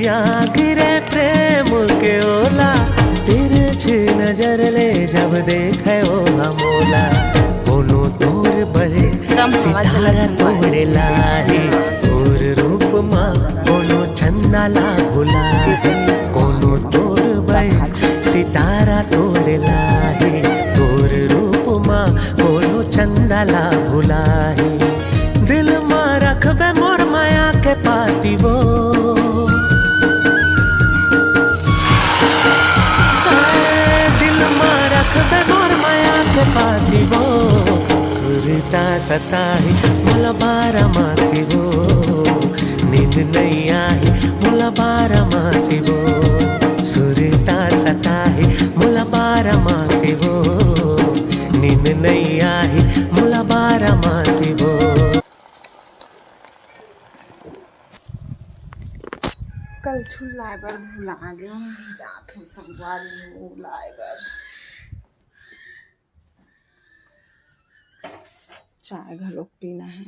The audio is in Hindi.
अखियां गिरे प्रेम के ओला, तिरछी नजर ले जब देखे ओ हमोला। कोनो तोर बड़े सितारा तोड़े लाहे, तोर रूप माँ कोनो चंदा ला भुला है। कोनो तोर बड़े सितारा तोड़े लाहे, तोर रूप माँ कोनो चंदा ला भुला है। दिल माँ रखबे मोर माया के पाती वो, दिल माँ रखबे मोर माया के पाती वो। सुरता सताही मोला 12 मासी वो, नींद नहीं आई मोला 12 मासी वो। सुरता सताही मोला 12 मासी वो, नींद नहीं आई मोला 12 मासी वो। कल छुलाए बर भुला गया, जात हो संगवारी भुलाए बर। चाय घलोक पीना है।